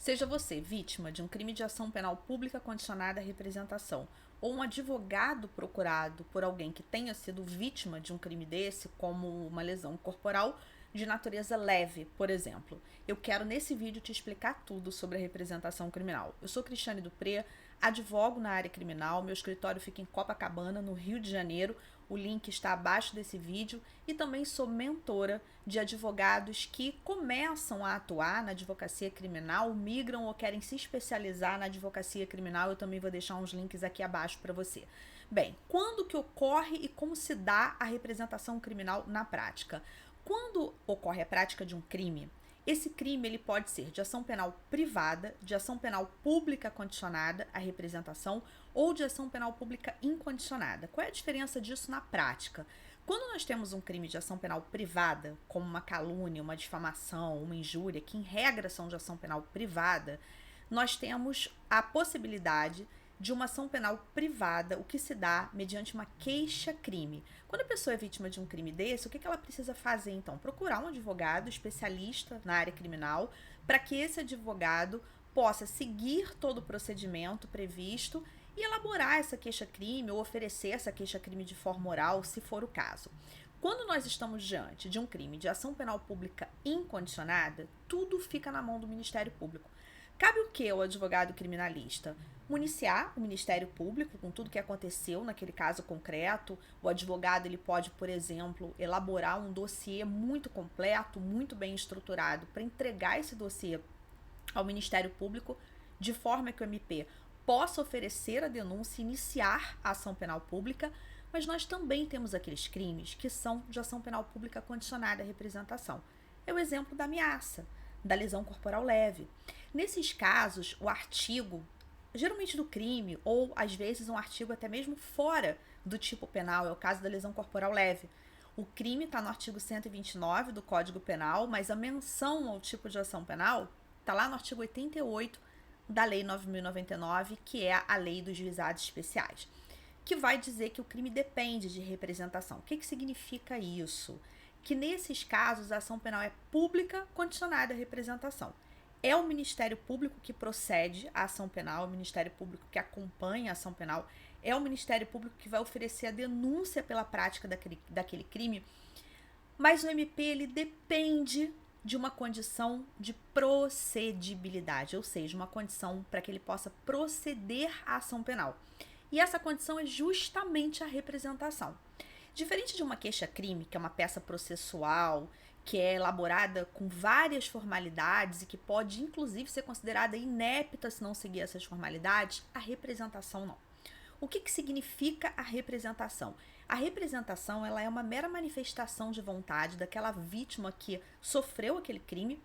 Seja você vítima de um crime de ação penal pública condicionada à representação ou um advogado procurado por alguém que tenha sido vítima de um crime desse, como uma lesão corporal de natureza leve, por exemplo. Eu quero nesse vídeo te explicar tudo sobre a representação criminal. Eu sou Cristiane Dupré, advogo na área criminal, meu escritório fica em Copacabana, no Rio de Janeiro. O link está abaixo desse vídeo e também sou mentora de advogados que começam a atuar na advocacia criminal, migram ou querem se especializar na advocacia criminal. Eu também vou deixar uns links aqui abaixo para você. Bem, quando que ocorre e como se dá a representação criminal na prática? Quando ocorre a prática de um crime, esse crime ele pode ser de ação penal privada, de ação penal pública condicionada à representação ou de ação penal pública incondicionada. Qual é a diferença disso na prática? Quando nós temos um crime de ação penal privada, como uma calúnia, uma difamação, uma injúria, que em regra são de ação penal privada, nós temos a possibilidade de uma ação penal privada, o que se dá mediante uma queixa-crime. Quando a pessoa é vítima de um crime desse, o que ela precisa fazer então? Procurar um advogado especialista na área criminal para que esse advogado possa seguir todo o procedimento previsto e elaborar essa queixa-crime ou oferecer essa queixa-crime de forma oral, se for o caso. Quando nós estamos diante de um crime de ação penal pública incondicionada, tudo fica na mão do Ministério Público. Cabe o que ao advogado criminalista? Municiar o Ministério Público com tudo que aconteceu naquele caso concreto. O advogado ele pode, por exemplo, elaborar um dossiê muito completo, muito bem estruturado para entregar esse dossiê ao Ministério Público, de forma que o MP possa oferecer a denúncia e iniciar a ação penal pública, mas nós também temos aqueles crimes que são de ação penal pública condicionada à representação. É o exemplo da ameaça, da lesão corporal leve. Nesses casos, o artigo, geralmente do crime, ou às vezes um artigo até mesmo fora do tipo penal, é o caso da lesão corporal leve. O crime está no artigo 129 do Código Penal, mas a menção ao tipo de ação penal está lá no artigo 88 da Lei 9.099, que é a Lei dos Juizados Especiais, que vai dizer que o crime depende de representação. O que significa isso? Que nesses casos a ação penal é pública condicionada à representação. É o Ministério Público que procede à ação penal, é o Ministério Público que acompanha a ação penal, é o Ministério Público que vai oferecer a denúncia pela prática daquele crime, mas o MP ele depende de uma condição de procedibilidade, ou seja, uma condição para que ele possa proceder à ação penal. E essa condição é justamente a representação. Diferente de uma queixa-crime, que é uma peça processual, que é elaborada com várias formalidades e que pode, inclusive, ser considerada inepta se não seguir essas formalidades, a representação não. O que significa a representação? A representação ela é uma mera manifestação de vontade daquela vítima que sofreu aquele crime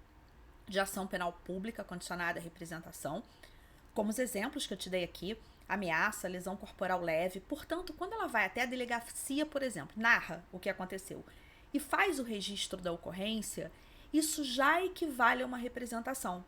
de ação penal pública condicionada à representação, como os exemplos que eu te dei aqui, ameaça, lesão corporal leve. Portanto, quando ela vai até a delegacia, por exemplo, narra o que aconteceu e faz o registro da ocorrência, isso já equivale a uma representação.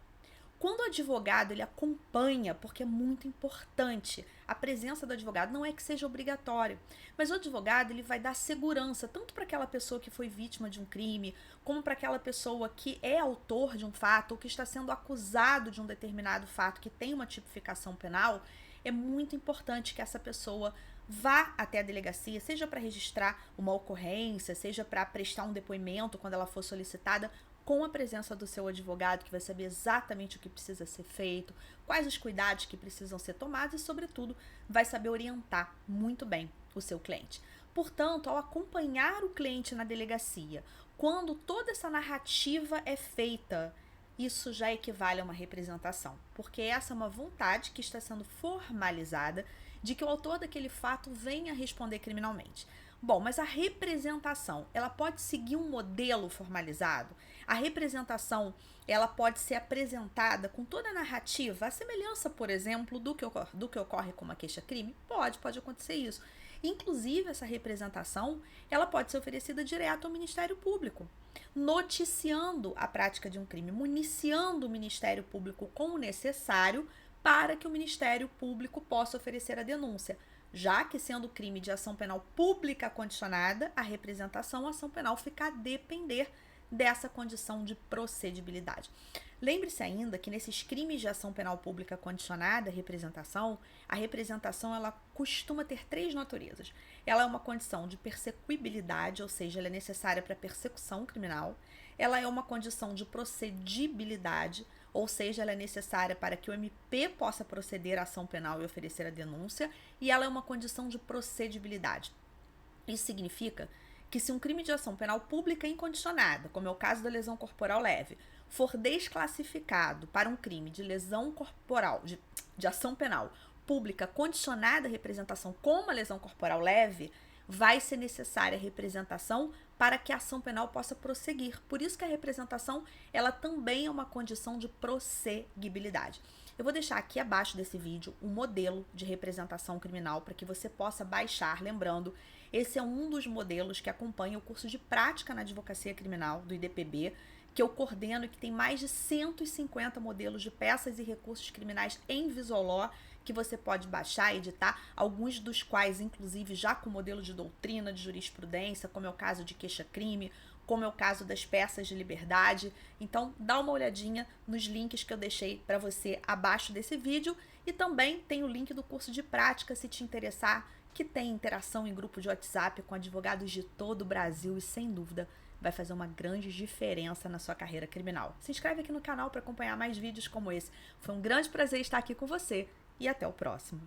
Quando o advogado ele acompanha, porque é muito importante, a presença do advogado não é que seja obrigatório, mas o advogado ele vai dar segurança tanto para aquela pessoa que foi vítima de um crime, como para aquela pessoa que é autor de um fato ou que está sendo acusado de um determinado fato que tem uma tipificação penal. É muito importante que essa pessoa vá até a delegacia, seja para registrar uma ocorrência, seja para prestar um depoimento quando ela for solicitada, com a presença do seu advogado, que vai saber exatamente o que precisa ser feito, quais os cuidados que precisam ser tomados e, sobretudo, vai saber orientar muito bem o seu cliente. Portanto, ao acompanhar o cliente na delegacia, quando toda essa narrativa é feita, isso já equivale a uma representação, porque essa é uma vontade que está sendo formalizada de que o autor daquele fato venha responder criminalmente. Bom, mas a representação, ela pode seguir um modelo formalizado? A representação, ela pode ser apresentada com toda a narrativa, a semelhança, por exemplo, do que ocorre com uma queixa-crime? Pode acontecer isso. Inclusive, essa representação, ela pode ser oferecida direto ao Ministério Público, noticiando a prática de um crime, municiando o Ministério Público com o necessário para que o Ministério Público possa oferecer a denúncia, já que sendo crime de ação penal pública condicionada, a representação, a ação penal fica a depender dessa condição de procedibilidade. Lembre-se ainda que nesses crimes de ação penal pública condicionada à representação, a representação ela costuma ter três naturezas. Ela é uma condição de persecuibilidade, ou seja, ela é necessária para a persecução criminal. Ela é uma condição de procedibilidade, ou seja, ela é necessária para que o MP possa proceder à ação penal e oferecer a denúncia. E ela é uma condição de procedibilidade. Isso significa que se um crime de ação penal pública incondicionada, como é o caso da lesão corporal leve, for desclassificado para um crime de lesão corporal, de ação penal pública condicionada à representação como a lesão corporal leve, vai ser necessária a representação para que a ação penal possa prosseguir. Por isso que a representação, ela também é uma condição de prosseguibilidade. Eu vou deixar aqui abaixo desse vídeo um modelo de representação criminal para que você possa baixar, lembrando, esse é um dos modelos que acompanha o curso de prática na advocacia criminal do IDPB, que eu coordeno e que tem mais de 150 modelos de peças e recursos criminais em Visoló, que você pode baixar e editar, alguns dos quais, inclusive, já com modelo de doutrina, de jurisprudência, como é o caso de queixa-crime, como é o caso das peças de liberdade. Então, dá uma olhadinha nos links que eu deixei para você abaixo desse vídeo e também tem o link do curso de prática, se te interessar, que tem interação em grupo de WhatsApp com advogados de todo o Brasil e, sem dúvida, vai fazer uma grande diferença na sua carreira criminal. Se inscreve aqui no canal para acompanhar mais vídeos como esse. Foi um grande prazer estar aqui com você e até o próximo.